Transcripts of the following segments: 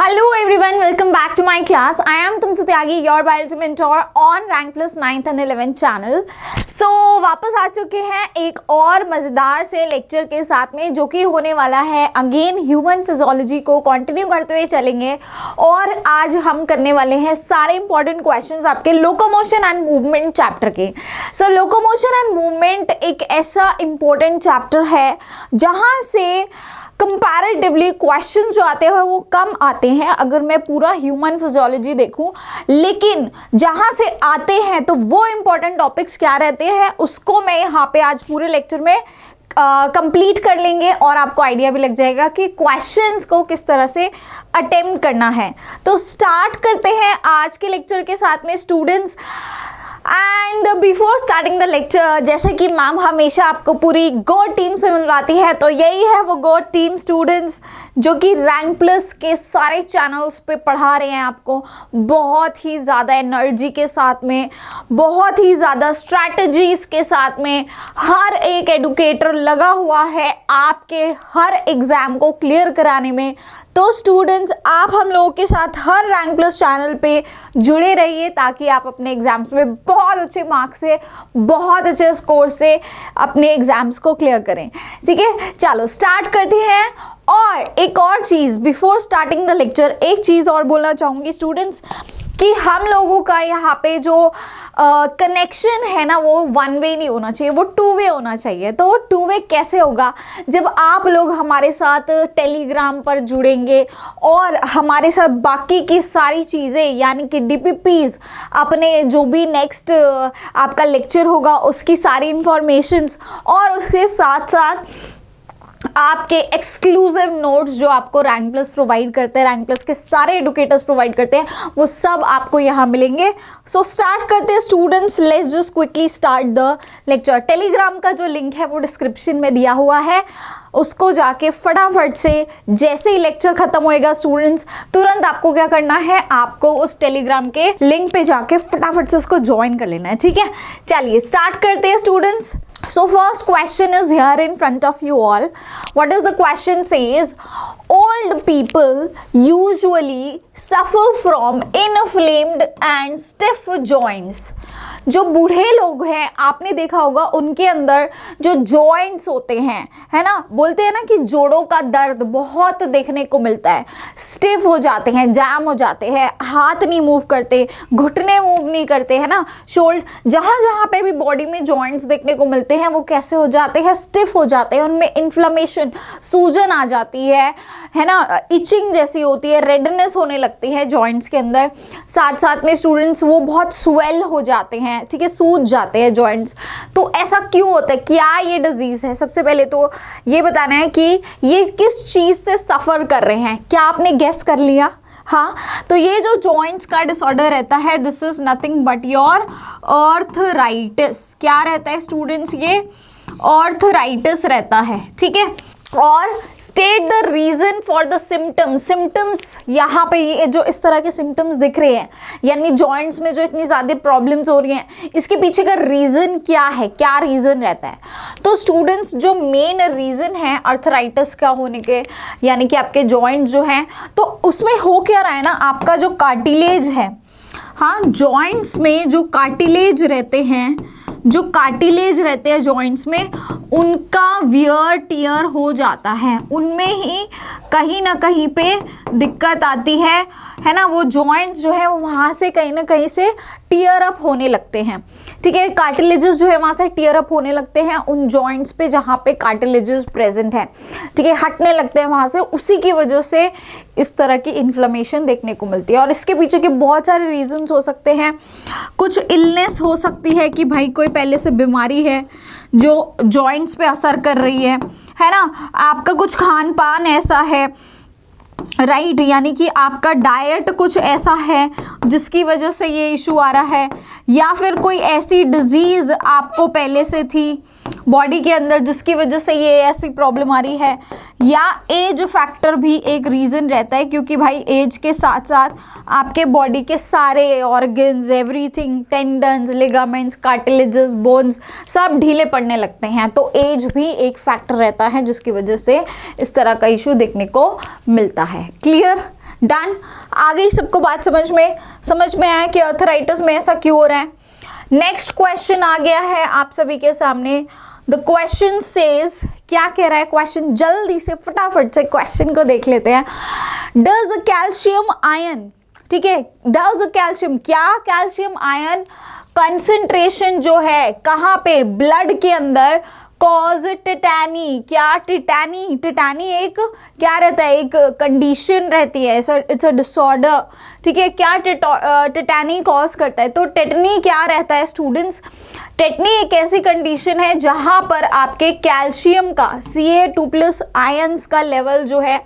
Hello everyone, welcome back to my class. I am तुमसे त्यागी, your biology mentor on Rank Plus 9th and 11th channel. So वापस आ चुके हैं एक और मज़ेदार से लेक्चर के साथ में, जो कि होने वाला है अगेन ह्यूमन फिजियोलॉजी को कंटिन्यू करते हुए चलेंगे। और आज हम करने वाले हैं सारे इंपॉर्टेंट क्वेश्चंस आपके लोकोमोशन एंड मूवमेंट चैप्टर के। सो लोकोमोशन एंड मूवमेंट एक ऐसा इंपॉर्टेंट चैप्टर है जहाँ से कंपैरेटिवली क्वेश्चन जो आते हैं वो कम आते हैं अगर मैं पूरा ह्यूमन फिजियोलॉजी देखूं, लेकिन जहां से आते हैं तो वो इंपॉर्टेंट टॉपिक्स क्या रहते हैं उसको मैं यहाँ पे आज पूरे लेक्चर में कंप्लीट कर लेंगे और आपको आइडिया भी लग जाएगा कि क्वेश्चंस को किस तरह से अटेम्प्ट करना है। तो स्टार्ट करते हैं आज के लेक्चर के साथ में students. And before starting the lecture, जैसे कि मैम हमेशा आपको पूरी गोड टीम से मिलवाती है, तो यही है वो गोड टीम स्टूडेंट्स जो कि रैंक प्लस के सारे चैनल्स पे पढ़ा रहे हैं आपको बहुत ही ज़्यादा एनर्जी के साथ में, बहुत ही ज़्यादा स्ट्रैटेजीज के साथ में। हर एक एडुकेटर लगा हुआ है आपके हर एग्ज़ाम को क्लियर कराने में। तो स्टूडेंट्स, आप हम लोगों के साथ हर रैंक प्लस चैनल पे जुड़े रहिए ताकि आप अपने एग्जाम्स में बहुत अच्छे मार्क्स से, बहुत अच्छे स्कोर से अपने एग्जाम्स को क्लियर करें। ठीक है, चलो स्टार्ट करते हैं। और एक और चीज़ बिफोर स्टार्टिंग द लेक्चर, एक चीज़ और बोलना चाहूँगी स्टूडेंट्स कि हम लोगों का यहाँ पे जो कनेक्शन है ना वो वन वे नहीं होना चाहिए, वो टू वे होना चाहिए। तो वो टू वे कैसे होगा? जब आप लोग हमारे साथ टेलीग्राम पर जुड़ेंगे और हमारे साथ बाकी की सारी चीज़ें यानी कि डीपीपीज, अपने जो भी नेक्स्ट आपका लेक्चर होगा उसकी सारी इंफॉर्मेशंस, और उसके साथ साथ आपके एक्सक्लूसिव नोट्स जो आपको रैंक प्लस प्रोवाइड करते हैं, रैंक प्लस के सारे एडुकेटर्स प्रोवाइड करते हैं, वो सब आपको यहाँ मिलेंगे। सो स्टार्ट करते हैं students, let's just quickly start the lecture. Telegram का जो लिंक है वो डिस्क्रिप्शन में दिया हुआ है, उसको जाके फटाफट से जैसे ही लेक्चर खत्म होएगा स्टूडेंट्स, तुरंत आपको क्या करना है, आपको उस टेलीग्राम के लिंक पे जाके फटाफट से उसको ज्वाइन कर लेना है। ठीक है, चलिए स्टार्ट करते हैं students. So first question is here in front of you all. What does the question says? Old people usually suffer from inflamed and stiff joints. जो बूढ़े लोग हैं आपने देखा होगा उनके अंदर जो जॉइंट्स होते हैं, है ना, बोलते हैं ना कि जोड़ों का दर्द बहुत देखने को मिलता है, स्टिफ हो जाते हैं, जैम हो जाते हैं, हाथ नहीं मूव करते, घुटने मूव नहीं करते, है ना, शोल्डर, जहाँ जहाँ पे भी बॉडी में जॉइंट्स देखने को मिलते हैं वो कैसे हो जाते हैं, स्टिफ हो जाते हैं, उनमें इन्फ्लेमेशन, सूजन आ जाती है ना, इचिंग जैसी होती है, रेडनेस होने लगती है जॉइंट्स के अंदर। साथ साथ में स्टूडेंट्स वो बहुत स्वेल हो जाते हैं, ठीक है, सूज जाते हैं जॉइंट्स। तो ऐसा क्यों होता है, क्या ये डिजीज है? सबसे पहले तो ये बताना है कि ये किस चीज से सफर कर रहे हैं। क्या आपने गेस कर लिया? हाँ, तो ये जो जॉइंट्स का डिसऑर्डर रहता है, this is nothing but your arthritis. क्या रहता है स्टूडेंट्स? ये आर्थराइटिस रहता है। ठीक है, और state the reason for the symptoms. Symptoms यहाँ पे ये जो इस तरह के सिम्टम्स दिख रहे हैं, यानी जॉइंट्स में जो इतनी ज़्यादा प्रॉब्लम्स हो रही हैं, इसके पीछे का रीज़न क्या है, क्या रीज़न रहता है? तो स्टूडेंट्स, जो मेन रीज़न है आर्थराइटिस का होने के, यानी कि आपके जॉइंट्स जो हैं, तो उसमें हो क्या रहा है ना, आपका जो कार्टिलेज है, हाँ, जॉइंट्स में जो कार्टिलेज रहते हैं, जो कार्टिलेज रहते हैं जॉइंट्स में, उनका वियर टियर हो जाता है, उनमें ही कहीं ना कहीं पे दिक्कत आती है ना। वो जॉइंट्स जो है वो वहाँ से कहीं ना कहीं से टियर अप होने लगते हैं। ठीक है, कार्टिलेजेस जो है वहाँ से टियर अप होने लगते हैं उन जॉइंट्स पे जहाँ पे कार्टिलेजेस प्रेजेंट है, ठीक है, हटने लगते हैं वहाँ से। उसी की वजह से इस तरह की इन्फ्लेमेशन देखने को मिलती है। और इसके पीछे के बहुत सारे रीजंस हो सकते हैं। कुछ इलनेस हो सकती है कि भाई कोई पहले से बीमारी है जो जॉइंट्स पे असर कर रही है ना, आपका कुछ खान पान ऐसा है, राइट, यानी कि आपका डाइट कुछ ऐसा है जिसकी वजह से ये इशू आ रहा है, या फिर कोई ऐसी डिजीज़ आपको पहले से थी बॉडी के अंदर जिसकी वजह से ये ऐसी प्रॉब्लम आ रही है, या एज फैक्टर भी एक रीज़न रहता है, क्योंकि भाई एज के साथ साथ आपके बॉडी के सारे organs, everything, tendons, ligaments, cartilages, bones सब ढीले पड़ने लगते हैं। तो एज भी एक फैक्टर रहता है जिसकी वजह से इस तरह का इशू देखने को मिलता है। क्लियर? डन, आ गई सबको बात समझ में आया कि आर्थराइटिस में ऐसा क्यों हो रहा है। नेक्स्ट क्वेश्चन आ गया है आप सभी के सामने। द क्वेश्चन सेज, क्या कह रहा है क्वेश्चन, जल्दी से फटाफट से क्वेश्चन को देख लेते हैं। डज कैल्शियम आयन, ठीक है, डज कैल्शियम, क्या कैल्शियम आयन कंसंट्रेशन जो है कहाँ पे, ब्लड के अंदर, कॉज टिटैनी, क्या टिटैनी एक क्या रहता है, एक कंडीशन रहती है, इट्स अ डिसऑर्डर, ठीक है, क्या टिटैनी कॉज करता है। तो टेटनी क्या रहता है स्टूडेंट्स, टेटनी एक ऐसी कंडीशन है जहां पर आपके कैल्शियम का Ca2+ आयंस का लेवल जो है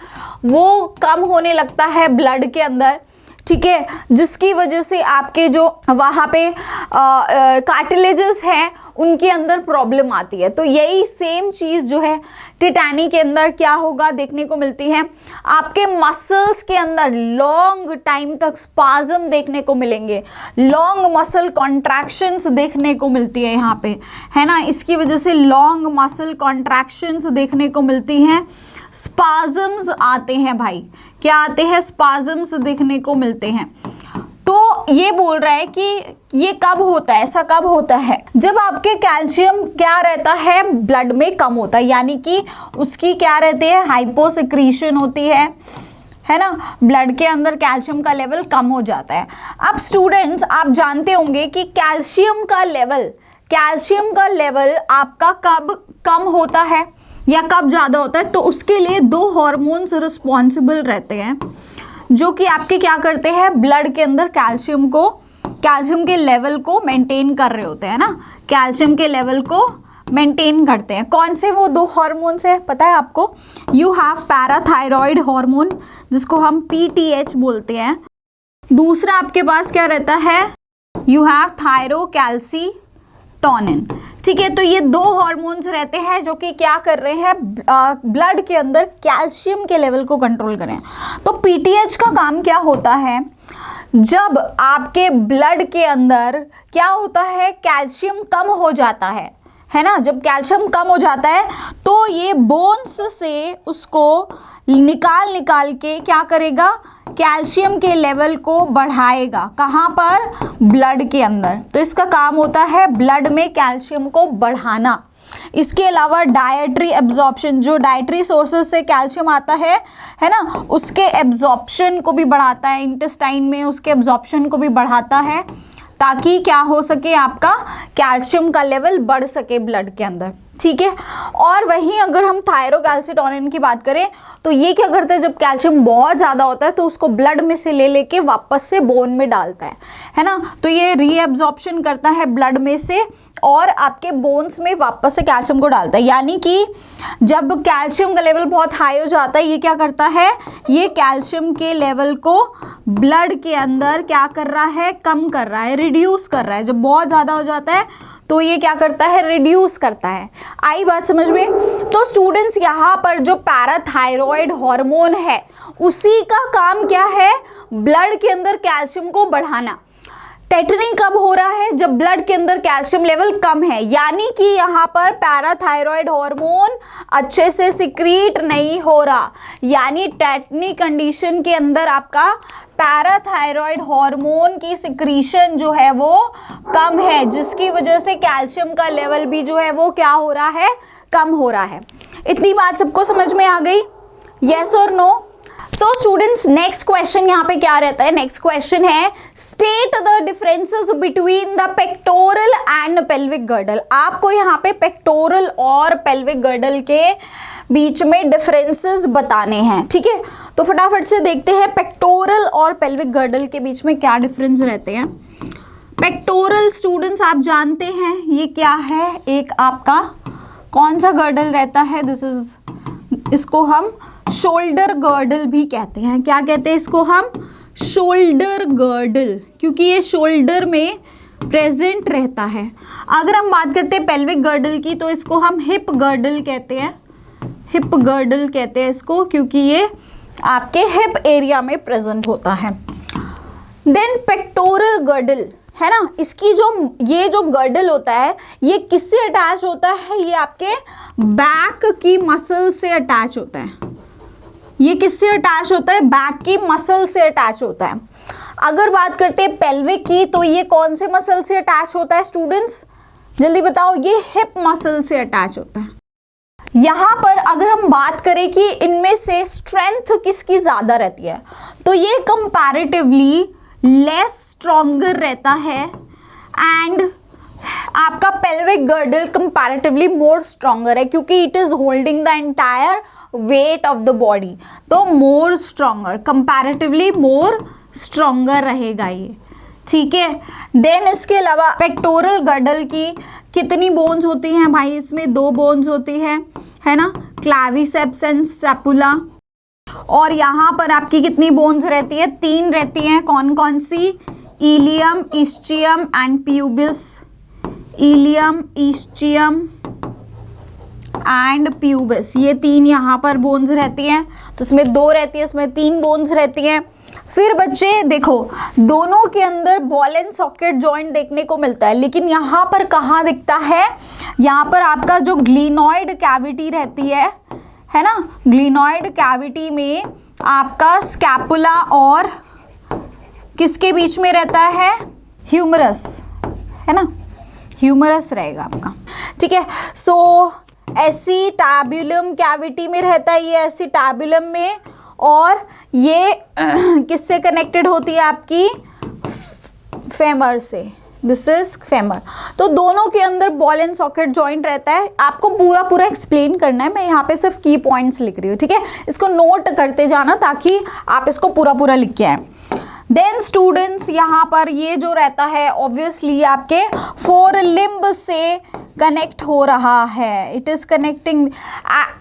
वो कम होने लगता है ब्लड के अंदर, ठीक है, जिसकी वजह से आपके जो वहाँ पे कार्टिलेजेस हैं उनके अंदर प्रॉब्लम आती है। तो यही सेम चीज़ जो है टिटैनी के अंदर क्या होगा देखने को मिलती है, आपके मसल्स के अंदर लॉन्ग टाइम तक स्पाज्म देखने को मिलेंगे, लॉन्ग मसल कॉन्ट्रैक्शंस देखने को मिलती है यहाँ पे, है ना, इसकी वजह से लॉन्ग मसल कॉन्ट्रैक्शंस देखने को मिलती हैं, स्पाज्म्स आते हैं भाई, क्या आते हैं, स्पाज्म्स देखने को मिलते हैं। तो ये बोल रहा है कि ये कब होता है, ऐसा कब होता है, जब आपके कैल्शियम क्या रहता है ब्लड में कम होता है, यानी कि उसकी क्या रहती है, हाइपोसिक्रीशन होती है ना, ब्लड के अंदर कैल्शियम का लेवल कम हो जाता है। अब स्टूडेंट्स आप जानते होंगे कि कैल्शियम का लेवल आपका कब कम होता है या कब ज़्यादा होता है, तो उसके लिए 2 हार्मोन्स रिस्पॉन्सिबल रहते हैं जो कि आपके क्या करते हैं, ब्लड के अंदर कैल्शियम के लेवल को मेंटेन कर रहे होते हैं ना, कैल्शियम के लेवल को मेंटेन करते हैं। कौन से वो 2 हार्मोन्स है पता है आपको, यू हैव पैराथायरॉयड हार्मोन जिसको हम PTH बोलते हैं, दूसरा आपके पास क्या रहता है, यू हैव थायरोकैल्सीटोनिन, ठीक है। तो ये 2 हार्मोन्स रहते हैं जो कि क्या कर रहे हैं, ब्लड के अंदर कैल्शियम के लेवल को कंट्रोल करें। तो PTH का काम क्या होता है, जब आपके ब्लड के अंदर क्या होता है, कैल्शियम कम हो जाता है ना, जब कैल्शियम कम हो जाता है तो ये बोन्स से उसको निकाल के क्या करेगा, कैल्शियम के लेवल को बढ़ाएगा, कहाँ पर, ब्लड के अंदर। तो इसका काम होता है ब्लड में कैल्शियम को बढ़ाना। इसके अलावा डाइटरी एब्जॉर्प्शन, जो डाइटरी सोर्सेज से कैल्शियम आता है ना, उसके एब्जॉर्प्शन को भी बढ़ाता है, इंटेस्टाइन में उसके एब्जॉर्प्शन को भी बढ़ाता है, ताकि क्या हो सके, आपका कैल्शियम का लेवल बढ़ सके ब्लड के अंदर, ठीक है। और वहीं अगर हम थायरोकैल्सीटोनिन की बात करें तो ये क्या करता है, जब कैल्शियम बहुत ज़्यादा होता है तो उसको ब्लड में से लेके वापस से बोन में डालता है ना, तो ये रीएब्जॉर्प्शन करता है ब्लड में से और आपके बोन्स में वापस से कैल्शियम को डालता है। यानी कि जब कैल्शियम का लेवल बहुत हाई हो जाता है, ये क्या करता है, ये कैल्शियम के लेवल को ब्लड के अंदर क्या कर रहा है, कम कर रहा है, रिड्यूस कर रहा है। जब बहुत ज़्यादा हो जाता है तो ये क्या करता है, रिड्यूस करता है। आई बात समझ में। तो स्टूडेंट्स यहाँ पर जो पैराथायरॉयड हार्मोन है उसी का काम क्या है, ब्लड के अंदर कैल्शियम को बढ़ाना। टेटनी कब हो रहा है, जब ब्लड के अंदर कैल्शियम लेवल कम है, यानी कि यहाँ पर पैराथायरॉयड हार्मोन अच्छे से सिक्रीट नहीं हो रहा, यानी टेटनी कंडीशन के अंदर आपका पैराथायरॉयड हार्मोन की सिक्रीशन जो है वो कम है, जिसकी वजह से कैल्शियम का लेवल भी जो है वो क्या हो रहा है, कम हो रहा है। इतनी बात सबको समझ में आ गई, यस और no. So students next question यहाँ पे क्या रहता है, नेक्स्ट क्वेश्चन है state the differences between the pectoral and pelvic girdle. आपको यहाँ पे पेक्टोरल और पेल्विक गर्डल के बीच में डिफरेंसेस बताने हैं, ठीक है। तो फटाफट से देखते हैं पेक्टोरल और पेल्विक गर्डल के बीच में क्या डिफरेंस रहते हैं। पेक्टोरल स्टूडेंट्स आप जानते हैं ये क्या है, एक आपका कौन सा गर्डल रहता है, इसको हम शोल्डर गर्डल भी कहते हैं। क्या कहते हैं इसको हम, शोल्डर गर्डल, क्योंकि ये शोल्डर में प्रेजेंट रहता है। अगर हम बात करते हैं पेल्विक गर्डल की तो इसको हम हिप गर्डल कहते हैं, हिप गर्डल कहते हैं इसको, क्योंकि ये आपके हिप एरिया में प्रेजेंट होता है। देन पेक्टोरल गर्डल है ना, इसकी ये जो गर्डल होता है ये किससे अटैच होता है, ये आपके बैक की मसल से अटैच होता है, ये किससे अटैच होता है? बैक की मसल से अटैच होता है। अगर बात करते हैं पेल्विक की, तो ये कौन से मसल से अटैच होता है स्टूडेंट्स? जल्दी बताओ। ये हिप मसल से अटैच होता है। यहाँ पर अगर हम बात करें कि इनमें से स्ट्रेंथ किसकी ज़्यादा रहती है, तो ये कंपैरेटिवली लेस स्ट्रॉन्गर रहता है एंड आपका pelvic girdle comparatively more stronger है, क्योंकि it is holding the entire weight of the body, तो more stronger, comparatively more stronger रहेगा ये, ठीक है। देन इसके अलावा पेक्टोरल गर्डल की कितनी बोन्स होती हैं भाई? इसमें 2 बोन्स होती है ना, क्लैविसेप्स एंड स्टैपुला। और यहाँ पर आपकी कितनी बोन्स रहती है? 3 रहती हैं। कौन कौन सी? Ilium, ischium and pubis. Ilium, ischium and pubis, ये 3 यहाँ पर बोन्स रहती हैं। तो इसमें 2 रहती है, इसमें 3 बोन्स रहती हैं। फिर बच्चे देखो, दोनों के अंदर बॉल एंड सॉकेट जॉइंट देखने को मिलता है, लेकिन यहाँ पर कहाँ दिखता है? यहाँ पर आपका जो ग्लिनॉइड कैविटी रहती है ना, ग्लिनॉइड कैविटी में आपका स्कैपुला और किसके बीच में रहता है? ह्यूमरस, है ना, ह्यूमरस रहेगा आपका, ठीक है। सो एसिटाबुलम कैविटी में रहता है ये, एसिटाबुलम में, और ये किससे कनेक्टेड होती है? आपकी फेमर से। This is femur. तो दोनों के अंदर बॉल एंड सॉकेट जॉइंट रहता है। आपको पूरा एक्सप्लेन करना है, मैं यहाँ पे सिर्फ की पॉइंट्स लिख रही हूँ, ठीक है। इसको नोट करते जाना ताकि आप इसको पूरा लिख के आए। देन स्टूडेंट्स, यहाँ पर ये जो रहता है ऑब्वियसली आपके 4 लिम्ब से कनेक्ट हो रहा है। It is connecting,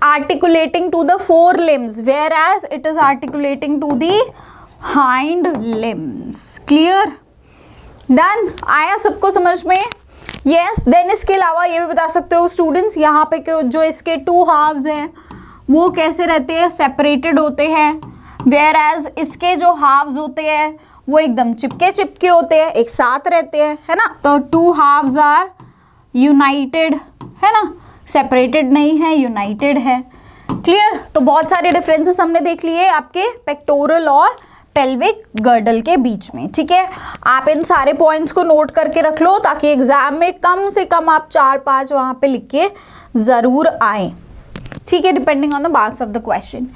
articulating to the 4 limbs, whereas it is articulating to the hind limbs. Clear? Done? आया सबको समझ में? यस। देन इसके अलावा ये भी बता सकते हो स्टूडेंट्स, यहाँ पे जो इसके 2 halves हैं वो कैसे रहते हैं? सेपरेटेड होते हैं, whereas इसके जो halves होते हैं वो एकदम चिपके होते हैं, एक साथ रहते हैं, है ना। तो 2 halves आर यूनाइटेड, है ना, सेपरेटेड नहीं है, यूनाइटेड है। क्लियर? तो बहुत सारे डिफरेंसेस हमने देख लिए आपके पेक्टोरल और पेल्विक गर्डल के बीच में, ठीक है। आप इन सारे पॉइंट्स को नोट करके रख लो ताकि एग्जाम में कम से कम आप 4-5 वहां पे लिख के जरूर आए, ठीक है, depending on the marks of the question.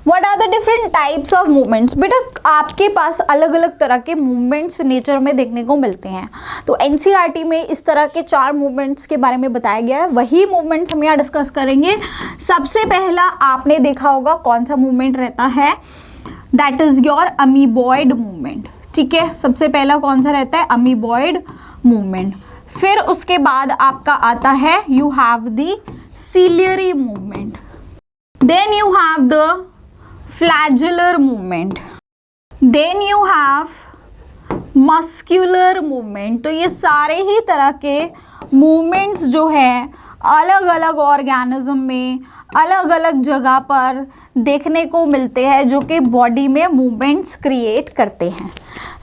What are the different types of movements? बेटा आपके पास अलग अलग तरह के मूवमेंट्स नेचर में देखने को मिलते हैं। तो एनसीईआरटी में इस तरह के 4 मूवमेंट्स के बारे में बताया गया है, वही मूवमेंट्स हम यहाँ डिस्कस करेंगे। सबसे पहला आपने देखा होगा कौन सा मूवमेंट रहता है? That is your amoeboid movement, ठीक है। सबसे पहला कौन सा रहता है? Amoeboid movement. फिर उसके बाद आपका आता है you have the ciliary movement, then you have the flagellar movement, then you have muscular movement। तो ये सारे ही तरह के movements जो है अलग अलग ऑर्गेनिज्म में अलग अलग जगह पर देखने को मिलते हैं, जो कि बॉडी में मूवमेंट्स क्रिएट करते हैं,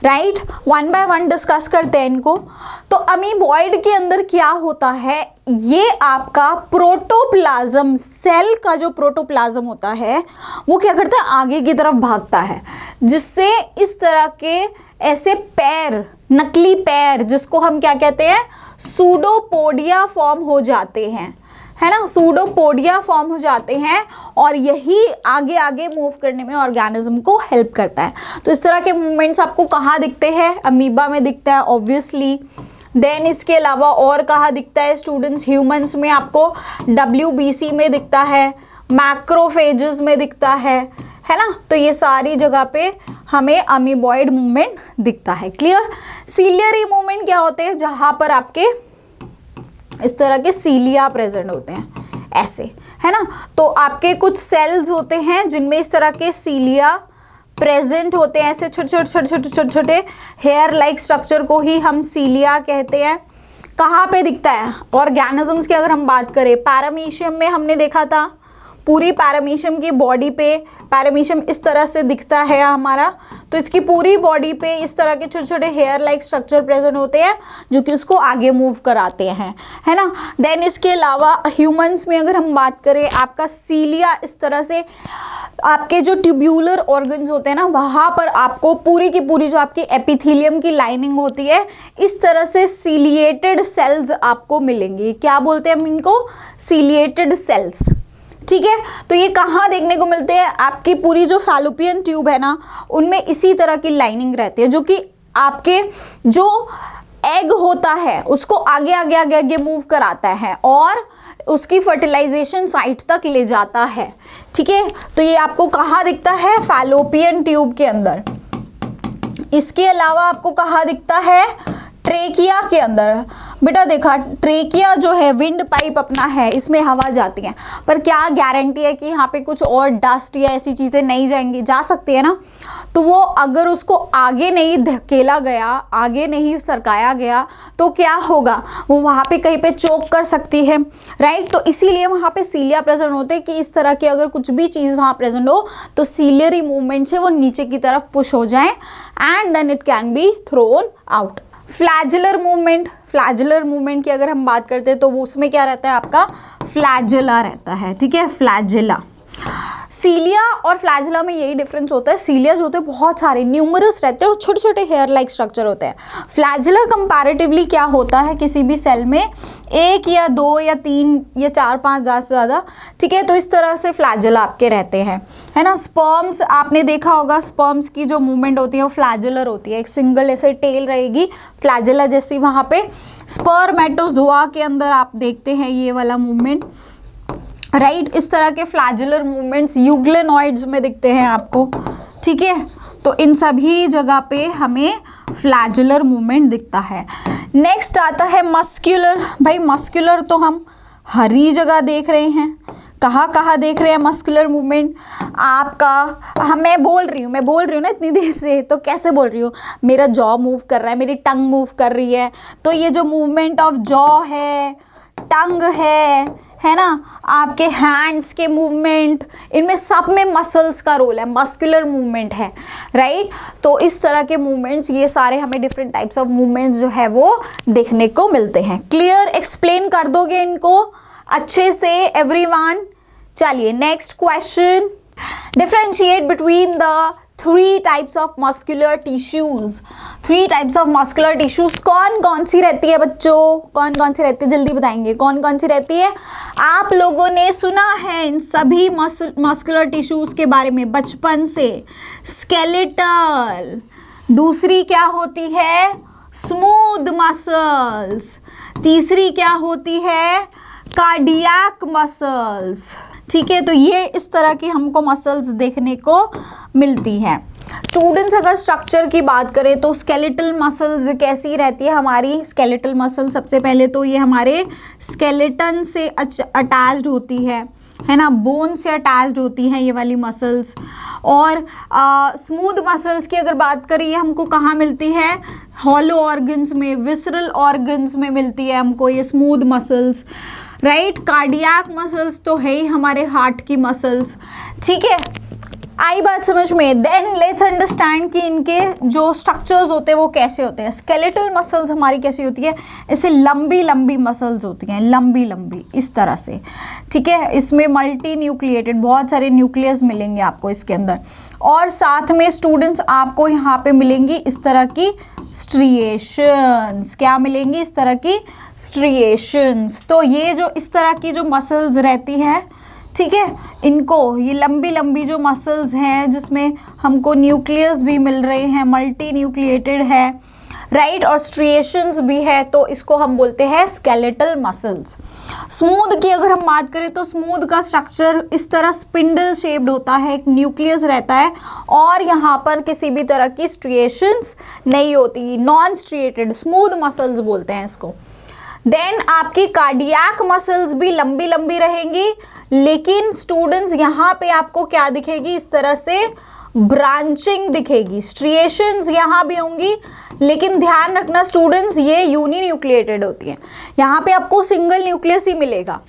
राइट। 1 by 1 डिस्कस करते हैं इनको। तो अमीबॉइड के अंदर क्या होता है? ये आपका प्रोटोप्लाज्म, सेल का जो प्रोटोप्लाज्म होता है वो क्या करता है? आगे की तरफ भागता है, जिससे इस तरह के ऐसे पैर, नकली पैर, जिसको हम क्या कहते हैं? सूडोपोडिया फॉर्म हो जाते हैं, है ना, सूडोपोडिया फॉर्म हो जाते हैं, और यही आगे आगे मूव करने में ऑर्गेनिज्म को हेल्प करता है। तो इस तरह के मूवमेंट्स आपको कहाँ दिखते हैं? अमीबा में दिखता है ऑब्वियसली। देन इसके अलावा और कहाँ दिखता है स्टूडेंट्स? ह्यूमंस में आपको WBC में दिखता है, मैक्रोफेजेस में दिखता है ना। तो ये सारी जगह पे हमें अमीबॉइड मूवमेंट दिखता है। क्लियर? सीलियरी मूवमेंट क्या होते हैं? जहाँ पर आपके इस तरह के सीलिया प्रेजेंट होते हैं, ऐसे, है ना। तो आपके कुछ सेल्स होते हैं जिनमें इस तरह के सीलिया प्रेजेंट होते हैं, ऐसे छोटे हेयर लाइक स्ट्रक्चर को ही हम सीलिया कहते हैं। कहाँ पे दिखता है? ऑर्गेनिजम्स की अगर हम बात करें, पैरामीशियम में हमने देखा था, पूरी पैरामीशियम की बॉडी पे पैरामीशियम इस तरह से दिखता है हमारा। तो इसकी पूरी बॉडी पे इस तरह के छोटे छोटे हेयर लाइक स्ट्रक्चर प्रेजेंट होते हैं जो कि उसको आगे मूव कराते हैं, है ना। देन इसके अलावा ह्यूमंस में अगर हम बात करें, आपका सीलिया इस तरह से आपके जो ट्यूब्यूलर ऑर्गन्स होते हैं ना, वहाँ पर आपको पूरी की पूरी जो आपकी एपिथेलियम की लाइनिंग होती है, इस तरह से सीलिएटेड सेल्स आपको मिलेंगी। क्या बोलते हैं हम इनको? Ciliated cells. ठीक है, तो ये कहाँ देखने को मिलते हैं? आपकी पूरी जो फैलोपियन ट्यूब है ना, उनमें इसी तरह की लाइनिंग रहती है, जो कि आपके जो एग होता है उसको आगे आगे आगे आगे मूव कराता है और उसकी फर्टिलाइजेशन साइट तक ले जाता है। ठीक है, तो ये आपको कहाँ दिखता है? फैलोपियन ट्यूब के अंदर। इसके अलावा आपको कहाँ दिखता है? ट्रेकिया के अंदर। बेटा देखा, ट्रेकिया जो है विंड पाइप अपना है, इसमें हवा जाती है, पर क्या गारंटी है कि यहाँ पे कुछ और डस्ट या ऐसी चीज़ें नहीं जाएंगी? जा सकती है ना। तो वो अगर उसको आगे नहीं धकेला गया, आगे नहीं सरकाया गया, तो क्या होगा? वो वहाँ पे कहीं पे चोक कर सकती है, राइट। तो इसीलिए वहाँ पे सीलिया प्रेजेंट होते हैं कि इस तरह की अगर कुछ भी चीज़ वहाँ प्रेजेंट हो तो सीलियरी मूवमेंट से वो नीचे की तरफ पुश हो जाए and then it can be thrown out. Flagellar movement, flagellar movement की अगर हम बात करते हैं तो वो उसमें क्या रहता है? आपका फ्लैजुला रहता है। ठीक है, फ्लैजुला। सीलिया और फ्लैजुला में यही डिफरेंस होता है। सीलिया जो होते हैं बहुत सारे न्यूमरस रहते हैं और छोटे छोटे हेयर लाइक स्ट्रक्चर होते हैं। फ्लैजुला कंपैरेटिवली क्या होता है, किसी भी सेल में 1 या 2 या 3 या 4-5 ज़्यादा से ज़्यादा, ठीक है। तो इस तरह से फ्लैजुला आपके रहते हैं, है ना। स्पर्म्स आपने देखा होगा, स्पर्म्स की जो मूवमेंट होती है वो फ्लैजुलर होती है, एक सिंगल ऐसे टेल रहेगी फ्लैजुला जैसी। वहाँ पे स्पर्मेटोजोआ के अंदर आप देखते हैं ये वाला मूवमेंट, राइट। इस तरह के फ्लैजुलर मूवमेंट्स यूग्लेनॉइड्स में दिखते हैं आपको। ठीक है, तो इन सभी जगह पे हमें फ्लैजुलर मूवमेंट दिखता है। नेक्स्ट आता है मस्कुलर। भाई मस्कुलर तो हम हर ही जगह देख रहे हैं। कहाँ कहाँ देख रहे हैं मस्कुलर मूवमेंट? आपका मैं बोल रही हूँ ना इतनी देर से, तो कैसे बोल रही हूँ? मेरा जॉ मूव कर रहा है, मेरी टंग मूव कर रही है, तो ये जो मूवमेंट ऑफ जॉ है, टंग है ना, आपके हैंड्स के मूवमेंट, इनमें सब में मसल्स का रोल है, मस्कुलर मूवमेंट है, राइट। तो इस तरह के मूवमेंट्स, ये सारे हमें डिफरेंट टाइप्स ऑफ मूवमेंट्स जो है वो देखने को मिलते हैं। क्लियर? एक्सप्लेन कर दोगे इनको अच्छे से एवरीवन? चलिए next question. Differentiate between the 3 types of muscular tissues. 3 types of muscular tissues कौन कौन सी रहती है बच्चों? कौन कौन सी रहती है? जल्दी बताएंगे कौन कौन सी रहती है। आप लोगों ने सुना है इन सभी मस्कुलर टिश्यूज के बारे में बचपन से। स्केलेटल, दूसरी क्या होती है? स्मूथ मसल्स, तीसरी क्या होती है? Cardiac muscles. ठीक है, तो ये इस तरह की हमको मसल्स देखने को मिलती हैं। स्टूडेंट्स अगर स्ट्रक्चर की बात करें तो स्केलेटल मसल्स कैसी रहती है हमारी? स्केलेटल मसल सबसे पहले तो ये हमारे स्केलेटन से अटैच्ड होती है ना, बोन से अटैच्ड होती है ये वाली मसल्स। और स्मूथ मसल्स की अगर बात करें, ये हमको कहाँ मिलती है? हॉलो ऑर्गन्स में, विसरल ऑर्गन्स में मिलती है हमको ये smooth muscles, right. Cardiac muscles तो है ही हमारे हार्ट की मसल्स। ठीक है, आई बात समझ में? देन लेट्स अंडरस्टैंड कि इनके जो स्ट्रक्चर्स होते हैं वो कैसे होते हैं। स्केलेटल मसल्स हमारी कैसी होती है? ऐसे लंबी लंबी मसल्स होती हैं, लंबी लंबी इस तरह से। ठीक है, इसमें मल्टी न्यूक्लिएटेड, बहुत सारे न्यूक्लियस मिलेंगे आपको इसके अंदर। और साथ में स्टूडेंट्स आपको यहाँ पे मिलेंगी इस तरह की स्ट्रिएशंस। क्या मिलेंगी? इस तरह की स्ट्रिएशंस। तो ये जो इस तरह की जो मसल्स रहती हैं, ठीक है, इनको ये लंबी लंबी जो मसल्स हैं जिसमें हमको न्यूक्लियस भी मिल रहे हैं, मल्टी न्यूक्लिएटेड है, राइट, और स्ट्रिएशंस भी है, तो इसको हम बोलते हैं स्केलेटल मसल्स। स्मूथ की अगर हम बात करें तो स्मूथ का स्ट्रक्चर इस तरह स्पिंडल शेप्ड होता है, एक न्यूक्लियस रहता है और यहाँ पर किसी भी तरह की स्ट्रिएशंस नहीं होती, नॉन स्ट्रिएटेड स्मूथ मसल्स बोलते हैं इसको। देन आपकी कार्डियक मसल्स भी लंबी लंबी रहेंगी, लेकिन स्टूडेंट्स यहाँ पे आपको क्या दिखेगी? इस तरह से ब्रांचिंग दिखेगी, स्ट्रिएशंस यहाँ भी होंगी, लेकिन ध्यान रखना स्टूडेंट्स ये यूनी न्यूक्लिएटेड होती हैं, यहाँ पे आपको सिंगल न्यूक्लियस ही मिलेगा।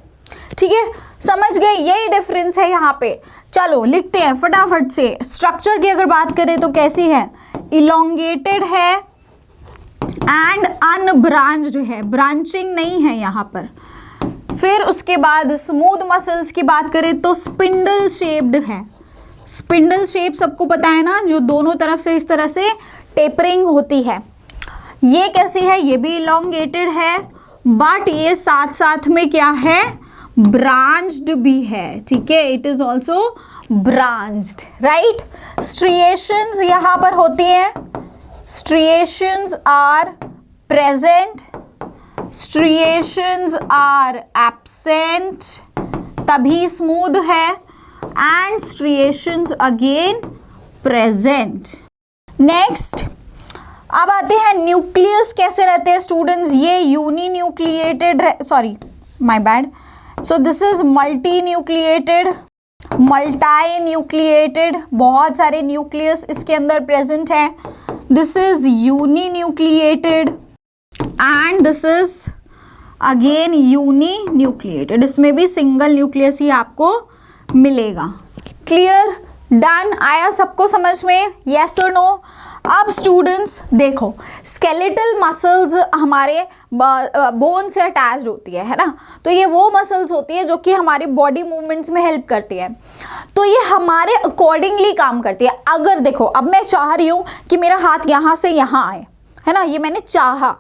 ठीक है, समझ गए, यही डिफरेंस है यहाँ पे। चलो लिखते हैं फटाफट से। स्ट्रक्चर की अगर बात करें तो कैसी है, इलोंगेटेड है एंड अनब्रांच्ड है, ब्रांचिंग नहीं है यहाँ पर। फिर उसके बाद स्मूथ मसल्स की बात करें तो स्पिंडल शेप्ड है। स्पिंडल शेप सबको पता है ना, जो दोनों तरफ से इस तरह से टेपरिंग होती है। ये कैसी है, ये भी इलोंगेटेड है, बट ये साथ साथ में क्या है, ब्रांच्ड भी है, ठीक है, it is also branched, right. Striations यहाँ पर होती हैं, striations are present, striations are absent, तभी स्मूथ है, and striations again present. Next अब आते हैं न्यूक्लियस कैसे रहते हैं स्टूडेंट्स। ये uninucleated, sorry my bad, so this is multinucleated, multinucleated, बहुत सारे न्यूक्लियस इसके अंदर प्रेजेंट है। This is uninucleated and this is again uninucleated, इसमें भी सिंगल न्यूक्लियस ही आपको मिलेगा। क्लियर, डन, आया सबको समझ में, यस और नो। अब स्टूडेंट्स देखो, स्केलेटल मसल्स हमारे बोन से अटैच्ड होती है ना, तो ये वो मसल्स होती है जो कि हमारे बॉडी मूवमेंट्स में हेल्प करती है, तो ये हमारे अकॉर्डिंगली काम करती है। अगर देखो अब मैं चाह रही हूँ कि मेरा हाथ यहाँ से यहाँ आए, है ना, ये मैंने चाहा,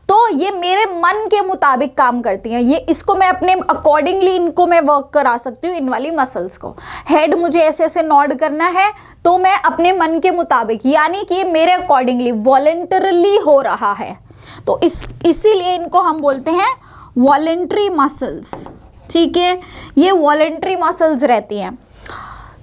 तो ये मेरे मन के मुताबिक काम करती हैं। ये इसको मैं अपने अकॉर्डिंगली इनको मैं वर्क करा सकती हूँ, इन वाली मसल्स को। हेड मुझे ऐसे ऐसे नॉड करना है तो मैं अपने मन के मुताबिक, यानी कि ये मेरे अकॉर्डिंगली वॉलंटरली हो रहा है, तो इसीलिए इनको हम बोलते हैं वॉलंटरी मसल्स, ठीक है, ये वॉलंटरी मसल्स रहती हैं।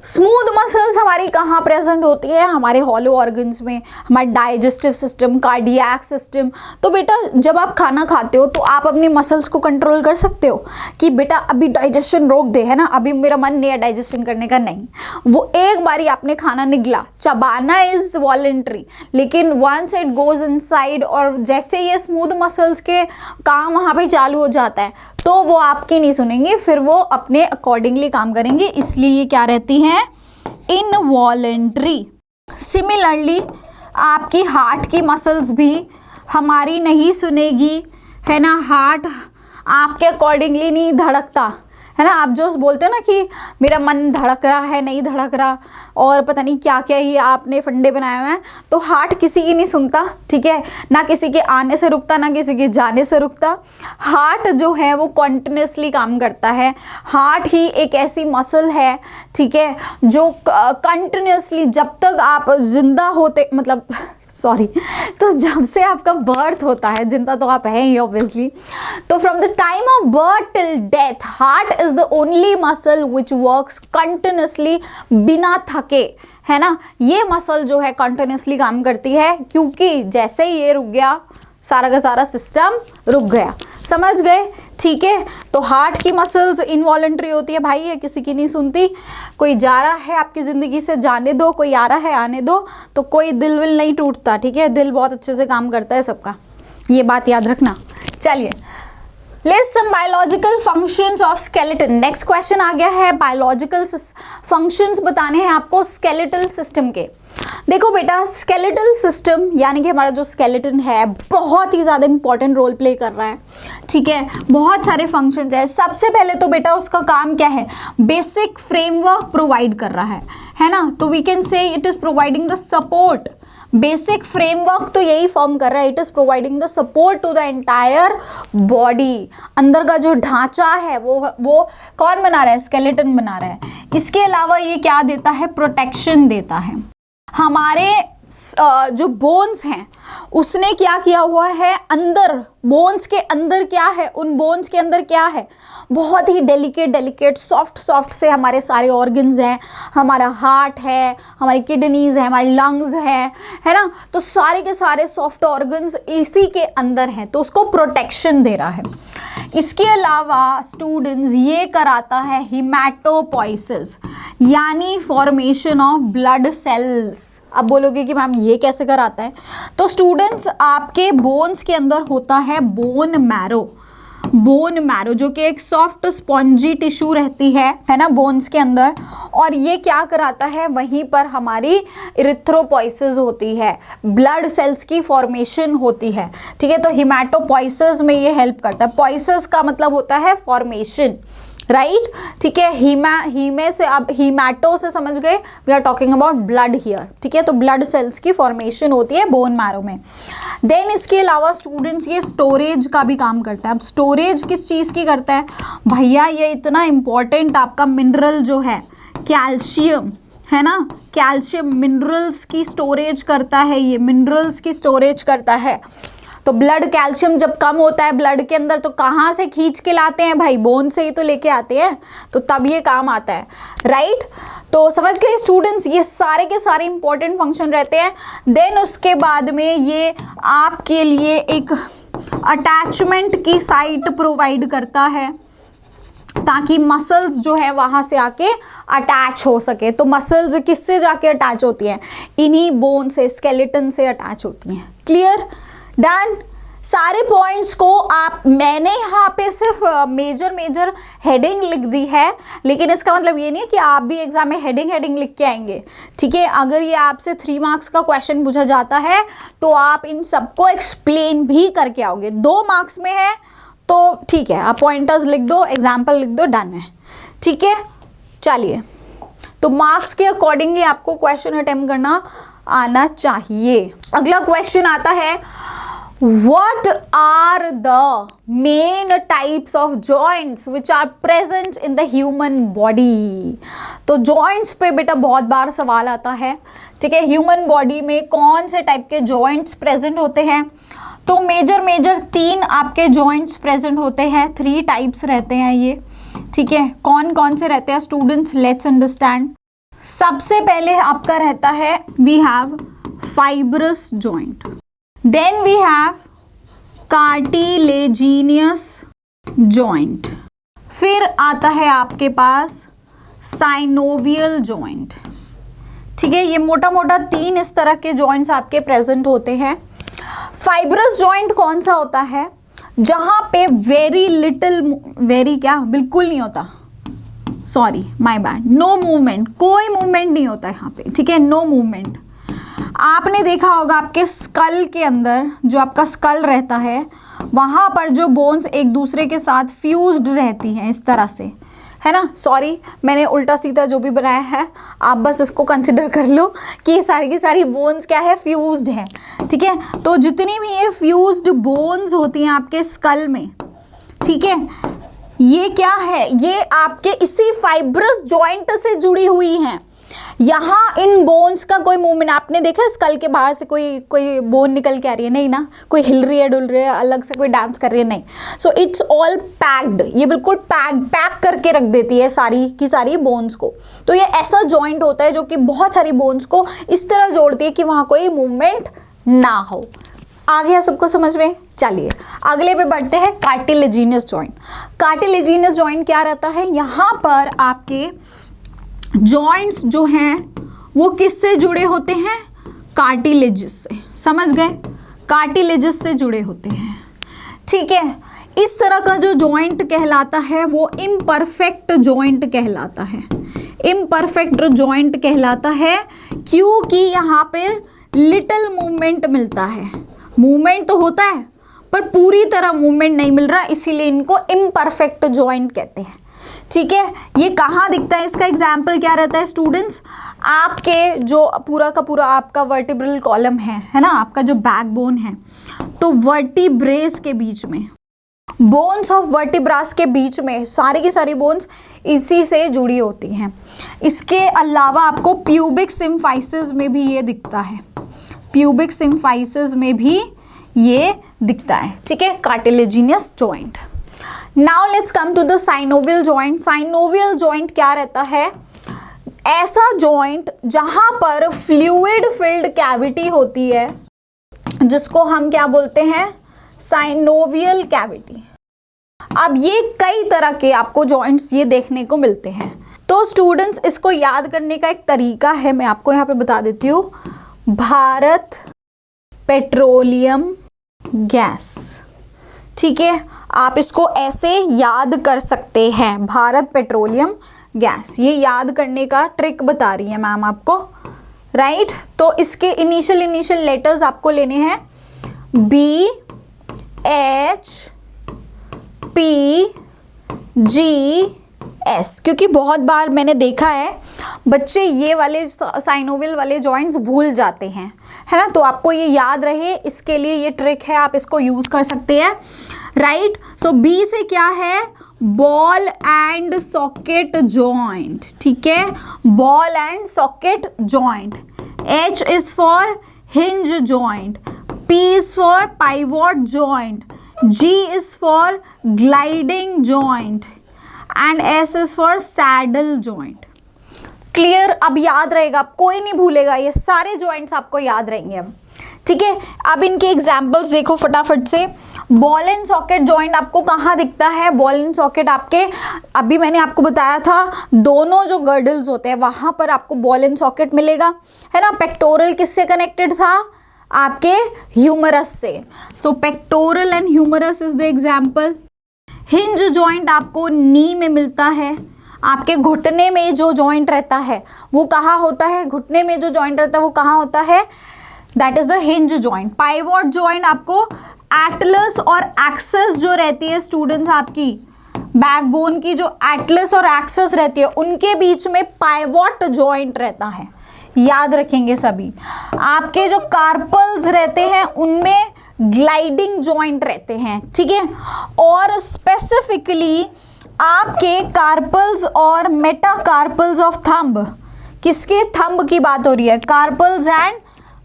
स्मूथ मसल्स हमारी कहाँ प्रेजेंट होती है, हमारे हॉलो ऑर्गन्स में, हमारे डाइजेस्टिव सिस्टम, कार्डियक सिस्टम। तो बेटा जब आप खाना खाते हो तो आप अपनी मसल्स को कंट्रोल कर सकते हो कि बेटा अभी डाइजेशन रोक दे, है ना, अभी मेरा मन नहीं है डाइजेशन करने का, नहीं, वो एक बारी आपने खाना निगला, चबाना इज वॉलेंट्री, लेकिन वंस इट गोज इनसाइड और जैसे ये स्मूथ मसल्स के काम वहाँ पे चालू हो जाता है तो वो आपकी नहीं सुनेंगे, फिर वो अपने अकॉर्डिंगली काम करेंगे, इसलिए ये क्या रहती हैं, इनवॉलेंट्री। सिमिलरली आपकी हार्ट की मसल्स भी हमारी नहीं सुनेगी, है ना, हार्ट आपके अकॉर्डिंगली नहीं धड़कता, है ना। आप जो बोलते हो ना कि मेरा मन धड़क रहा है, नहीं धड़क रहा, और पता नहीं क्या क्या ही आपने फंडे बनाए हुए हैं, तो हार्ट किसी की नहीं सुनता, ठीक है, ना किसी के आने से रुकता ना किसी के जाने से रुकता। हार्ट जो है वो कॉन्टिन्यूसली काम करता है। हार्ट ही एक ऐसी मसल है, ठीक है, जो कंटिन्यूसली जब तक आप जिंदा होते, मतलब सॉरी, तो जब से आपका बर्थ होता है, जिंदा तो आप हैं ही ऑब्वियसली, तो from the time of birth till death heart is the only muscle which works continuously बिना थके, है ना। ये मसल जो है कंटिन्यूसली काम करती है, क्योंकि जैसे ही ये रुक गया सारा का सारा सिस्टम रुक गया, समझ गए, ठीक है। तो हार्ट की मसल्स इनवॉलंटरी होती है भाई, ये किसी की नहीं सुनती। कोई जा रहा है आपकी ज़िंदगी से जाने दो, कोई आ रहा है आने दो, तो कोई दिल विल नहीं टूटता, ठीक है, दिल बहुत अच्छे से काम करता है सबका, ये बात याद रखना। चलिए, list some biological functions of skeleton. Next question आ गया है, बायोलॉजिकल फंक्शंस बताने हैं आपको स्केलेटल सिस्टम के। देखो बेटा, स्केलेटल सिस्टम यानी कि हमारा जो स्केलेटन है बहुत ही ज़्यादा इंपॉर्टेंट रोल प्ले कर रहा है, ठीक है, बहुत सारे फंक्शंस है। सबसे पहले तो बेटा उसका काम क्या है, बेसिक फ्रेमवर्क प्रोवाइड कर रहा है ना, तो we can say it is providing the support. Basic framework तो यही फॉर्म कर रहा है, it is providing the support to the entire body. अंदर का जो ढांचा है वो कौन बना रहा है, स्केलेटन बना रहा है। इसके अलावा ये क्या देता है, प्रोटेक्शन देता है। हमारे जो बोन्स हैं उसने क्या किया हुआ है, अंदर बोन्स के अंदर क्या है, उन बोन्स के अंदर क्या है, बहुत ही डेलिकेट सॉफ्ट से हमारे सारे ऑर्गन्स हैं। हमारा हार्ट है, हमारी किडनीज है, हमारे लंग्स है ना, तो सारे के सारे सॉफ्ट ऑर्गन्स इसी के अंदर हैं, तो उसको प्रोटेक्शन दे रहा है। इसके अलावा स्टूडेंट्स ये कराता है हिमैटोपोइसिस, यानी फॉर्मेशन ऑफ ब्लड सेल्स। अब बोलोगे कि मैम ये कैसे कराता है, तो स्टूडेंट्स आपके बोन्स के अंदर होता है बोन मैरो। बोन मैरो, जो कि एक सॉफ्ट स्पॉन्जी टिश्यू रहती है ना बोन्स के अंदर, और ये क्या कराता है, वहीं पर हमारी इरिथ्रोपोइसिस होती है, ब्लड सेल्स की फॉर्मेशन होती है। ठीक है, तो हिमेटोपोइसिस में ये हेल्प करता है। पोइसिस का मतलब होता है फॉर्मेशन, राइट। ठीक है, हीमे से, अब हीमैटो से समझ गए, we are talking about blood here. ठीक है, तो ब्लड सेल्स की फॉर्मेशन होती है बोन मैरो में। देन इसके अलावा स्टूडेंट्स ये स्टोरेज का भी काम करता है। अब स्टोरेज किस चीज़ की करता है भैया, ये इतना इंपॉर्टेंट आपका मिनरल जो है कैल्शियम, है ना, कैल्शियम मिनरल्स की स्टोरेज करता है, ये मिनरल्स की स्टोरेज करता है। तो ब्लड कैल्शियम जब कम होता है ब्लड के अंदर, तो कहाँ से खींच के लाते हैं भाई, बोन से ही तो लेके आते हैं, तो तब ये काम आता है, राइट। तो समझ गए स्टूडेंट्स, ये सारे के सारे इंपॉर्टेंट फंक्शन रहते हैं। देन उसके बाद में ये आपके लिए एक अटैचमेंट की साइट प्रोवाइड करता है, ताकि मसल्स जो है वहाँ से आके अटैच हो सके। तो मसल्स किससे जाके अटैच होती हैं, इन्हीं बोन से, स्केलेटन से अटैच होती हैं। Clear, done. सारे पॉइंट्स को आप, मैंने यहाँ पे सिर्फ मेजर हेडिंग लिख दी है, लेकिन इसका मतलब ये नहीं है कि आप भी एग्जाम में हेडिंग लिख के आएंगे। ठीक है, अगर ये आपसे 3 मार्क्स का क्वेश्चन पूछा जाता है तो आप इन सबको एक्सप्लेन भी करके आओगे। 2 मार्क्स में है तो ठीक है, आप पॉइंटर्स लिख दो, एग्जाम्पल लिख दो, डन है। ठीक है, चलिए, तो मार्क्स के अकॉर्डिंगली आपको क्वेश्चन अटेम्प्ट करना आना चाहिए। अगला क्वेश्चन आता है, What are the main types of joints which are present in the human body? तो joints पे बेटा बहुत बार सवाल आता है। ठीक है, ह्यूमन बॉडी में कौन से टाइप के joints प्रेजेंट होते हैं, तो मेजर 3 आपके joints प्रेजेंट होते हैं, 3 टाइप्स रहते हैं ये। ठीक है, कौन कौन से रहते हैं स्टूडेंट्स, लेट्स अंडरस्टैंड। सबसे पहले आपका रहता है, we have fibrous joint, then we have cartilaginous joint, फिर आता है आपके पास साइनोवियल जॉइंट। ठीक है, ये मोटा मोटा 3 इस तरह के जॉइंट्स आपके प्रेजेंट होते हैं। फाइब्रस जॉइंट कौन सा होता है, जहां पे वेरी लिटिल, वेरी क्या, बिल्कुल नहीं होता, sorry my bad, no movement, कोई मूवमेंट नहीं होता है यहाँ पे। ठीक है, नो मूवमेंट। आपने देखा होगा आपके स्कल के अंदर, जो आपका स्कल रहता है, वहाँ पर जो बोन्स एक दूसरे के साथ फ्यूज्ड रहती हैं इस तरह से, है ना। सॉरी, मैंने उल्टा सीधा जो भी बनाया है, आप बस इसको कंसिडर कर लो कि ये सारी की सारी बोन्स क्या है, फ्यूज्ड हैं। ठीक है, तो जितनी भी ये फ्यूज्ड बोन्स होती हैं आपके स्कल में, ठीक है, ये क्या है, ये आपके इसी फाइब्रस जॉइंट से जुड़ी हुई हैं। यहाँ इन बोन्स का कोई मूवमेंट आपने देखा, स्कल के बाहर से कोई बोन निकल के आ रही है, नहीं ना, कोई हिल रही है, डुल रही है, अलग से कोई डांस कर रही है, नहीं। सो इट्स ऑल पैक्ड, ये बिल्कुल पैक करके रख देती है सारी की सारी बोन्स को। तो ये ऐसा जॉइंट होता है जो कि बहुत सारी बोन्स को इस तरह जोड़ती है कि वहाँ कोई मूवमेंट ना हो। आ गया सबको समझ में। चलिए अगले पे बढ़ते हैं, कार्टिलेजिनियस जॉइंट। कार्टिलेजिनियस जॉइंट क्या रहता है, यहाँ पर आपके जॉइंट्स जो हैं वो किससे जुड़े होते हैं, कार्टिलेजेस से। समझ गए, कार्टिलेजेस से जुड़े होते हैं। ठीक है, इस तरह का जो जॉइंट कहलाता है वो इम्परफेक्ट जॉइंट कहलाता है। इम्परफेक्ट जॉइंट कहलाता है क्योंकि यहाँ पर लिटिल मूवमेंट मिलता है। मूवमेंट तो होता है पर पूरी तरह मूवमेंट नहीं मिल रहा, इसीलिए इनको इम्परफेक्ट जॉइंट कहते हैं। ठीक है, ये कहाँ दिखता है, इसका एग्जाम्पल क्या रहता है स्टूडेंट्स, आपके जो पूरा का पूरा आपका वर्टिब्रल कॉलम है ना, आपका जो बैकबोन है, तो वर्टिब्रेस के बीच में, बोन्स ऑफ वर्टिब्रास के बीच में सारी की सारी बोन्स इसी से जुड़ी होती हैं। इसके अलावा आपको प्यूबिक सिम्फाइसिस में भी ये दिखता है, प्यूबिक सिम्फाइसिस में भी ये दिखता है। ठीक है, cartilaginous joint. Now let's come to the synovial joint. Synovial joint क्या रहता है, ऐसा जॉइंट जहां पर फ्लूइड फिल्ड कैविटी होती है, जिसको हम क्या बोलते हैं, साइनोवियल कैविटी। अब ये कई तरह के आपको जॉइंट्स ये देखने को मिलते हैं। तो स्टूडेंट्स इसको याद करने का एक तरीका है, मैं आपको यहाँ पे बता देती हूँ, भारत पेट्रोलियम गैस। ठीक है, आप इसको ऐसे याद कर सकते हैं, भारत पेट्रोलियम गैस। ये याद करने का ट्रिक बता रही है मैम आपको, राइट। तो इसके इनिशियल लेटर्स आपको लेने हैं B H P G S, क्योंकि बहुत बार मैंने देखा है बच्चे ये वाले साइनोवियल वाले जॉइंट्स भूल जाते हैं, है ना। तो आपको ये याद रहे, इसके लिए ये ट्रिक है, आप इसको यूज कर सकते हैं, राइट। सो बी से क्या है, बॉल एंड सॉकेट जॉइंट, ठीक है, ball and socket joint. H is for hinge joint, P is for pivot joint, G is for gliding joint and S is for saddle joint. Clear, अब याद रहेगा, कोई नहीं भूलेगा, ये सारे जॉइंट्स आपको याद रहेंगे अब, ठीक है। अब इनके एग्जाम्पल्स देखो फटाफट से। बॉल एंड सॉकेट जॉइंट आपको कहाँ दिखता है, बॉल एंड सॉकेट आपके, अभी मैंने आपको बताया था दोनों जो गर्डल्स होते हैं वहाँ पर आपको बॉल एंड सॉकेट मिलेगा, है ना। पेक्टोरल किससे कनेक्टेड था, आपके ह्यूमरस से, so pectoral and humerus is the example. Hinge joint आपको नी में मिलता है, आपके घुटने में जो जॉइंट रहता है वो कहाँ होता है, घुटने में जो जॉइंट रहता है वो कहाँ होता है, that is the hinge joint. Pivot joint आपको एटलस और एक्सेस जो रहती है स्टूडेंट्स, आपकी बैकबोन की जो एटलस और एक्सेस रहती है उनके बीच में पाइवोट जॉइंट रहता है, याद रखेंगे सभी। आपके जो कार्पल्स रहते हैं उनमें ग्लाइडिंग जॉइंट रहते हैं, ठीक है। और स्पेसिफिकली आपके कार्पल्स और मेटाकार्पल्स ऑफ थंब, किसके थंब की बात हो रही है, carpals and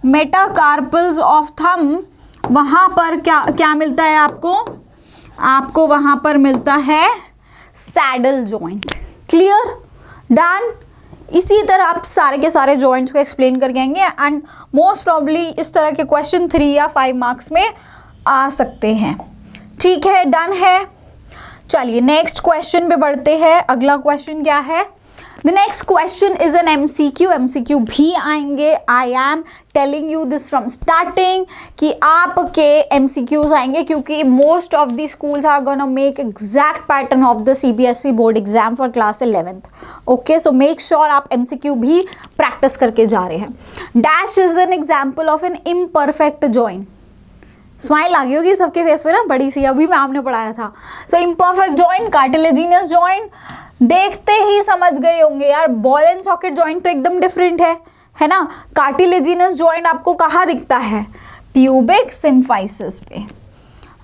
metacarpals of thumb, वहाँ पर क्या मिलता है आपको वहाँ पर मिलता है सैडल जॉइंट। Clear, done. इसी तरह आप सारे के सारे जॉइंट्स को एक्सप्लेन करके आएंगे एंड मोस्ट प्रॉब्ली इस तरह के क्वेश्चन 3 या 5 मार्क्स में आ सकते हैं, ठीक है, डन है। चलिए नेक्स्ट क्वेश्चन पे बढ़ते हैं। अगला क्वेश्चन क्या है, the next question is an MCQ भी आएंगे। I am telling you this from starting कि आपके एमसीक्यूज आएंगे, क्योंकि most of the schools are gonna make exact pattern of the CBSE board exam for class 11th। Okay, so make sure आप MCQ भी practice करके जा रहे हैं। Dash is an example of an imperfect joint. Smile आ गई होगी सबके फेस पे ना, बड़ी सी, अभी मैम ने पढ़ाया था। सो इम्परफेक्ट जॉइंट, कार्टिलेजिनस जॉइंट, देखते ही समझ गए होंगे यार, बॉल एंड सॉकेट जॉइंट तो एकदम डिफरेंट है ना। कार्टिलेजिनस जॉइंट आपको कहाँ दिखता है, प्यूबिक सिम्फाइसिस पे।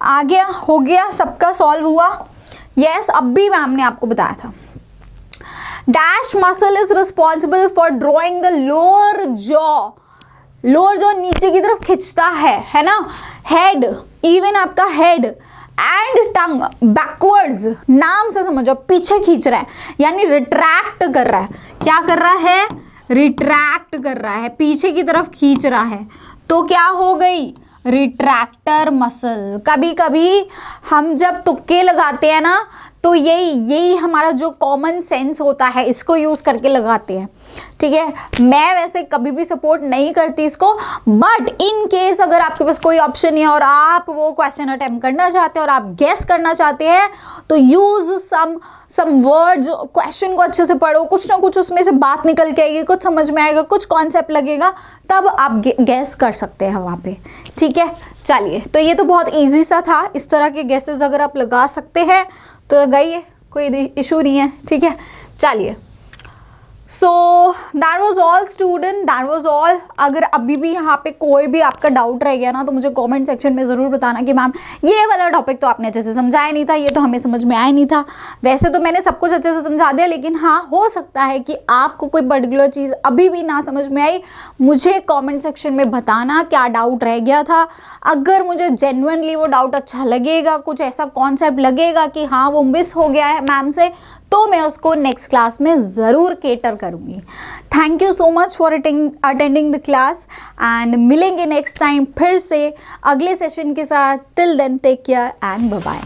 आ गया, हो गया, सबका सॉल्व हुआ। यस, अब भी मैम ने आपको बताया था। Dash muscle is responsible for drawing the lower jaw, lower jaw नीचे की तरफ खिंचता है ना, हेड, इवन आपका हेड एंड टंग बैकवर्ड्स, नाम से समझो पीछे खींच रहा है, यानी रिट्रैक्ट कर रहा है। क्या कर रहा है, रिट्रैक्ट कर रहा है, पीछे की तरफ खींच रहा है, तो क्या हो गई, रिट्रैक्टर मसल। कभी कभी हम जब तुक्के लगाते हैं ना, तो यही हमारा जो कॉमन सेंस होता है इसको यूज़ करके लगाते हैं, ठीक है। मैं वैसे कभी भी सपोर्ट नहीं करती इसको, बट इन केस अगर आपके पास कोई ऑप्शन नहीं है और आप वो क्वेश्चन अटेम्प्ट करना चाहते हैं और आप गेस करना चाहते हैं, तो यूज सम वर्ड्स, क्वेश्चन को अच्छे से पढ़ो, कुछ ना कुछ उसमें से बात निकल के आएगी, कुछ समझ में आएगा, कुछ कॉन्सेप्ट लगेगा, तब आप गेस कर सकते हैं वहाँ पे, ठीक है। चलिए, तो ये तो बहुत ईजी सा था। इस तरह के गेसेस अगर आप लगा सकते हैं तो लगाइए, कोई इशू नहीं है, ठीक है। चलिए, so that was all student, that was all. अगर अभी भी यहाँ पे कोई भी आपका डाउट रह गया ना, तो मुझे कमेंट सेक्शन में ज़रूर बताना कि मैम ये वाला टॉपिक तो आपने अच्छे से समझाया नहीं था, ये तो हमें समझ में आया नहीं था। वैसे तो मैंने सब कुछ अच्छे से समझा दिया, लेकिन हाँ, हो सकता है कि आपको कोई पर्टिकुलर चीज़ अभी भी ना समझ में आई। मुझे कॉमेंट सेक्शन में बताना क्या डाउट रह गया था। अगर मुझे जेन्युइनली वो डाउट अच्छा लगेगा, कुछ ऐसा कॉन्सेप्ट लगेगा कि हाँ वो मिस हो गया है मैम से, तो मैं उसको नेक्स्ट क्लास में ज़रूर केटर करूँगी। Thank you so much for attending the class and मिलेंगे नेक्स्ट टाइम फिर से अगले सेशन के साथ। Till then take care and bye bye.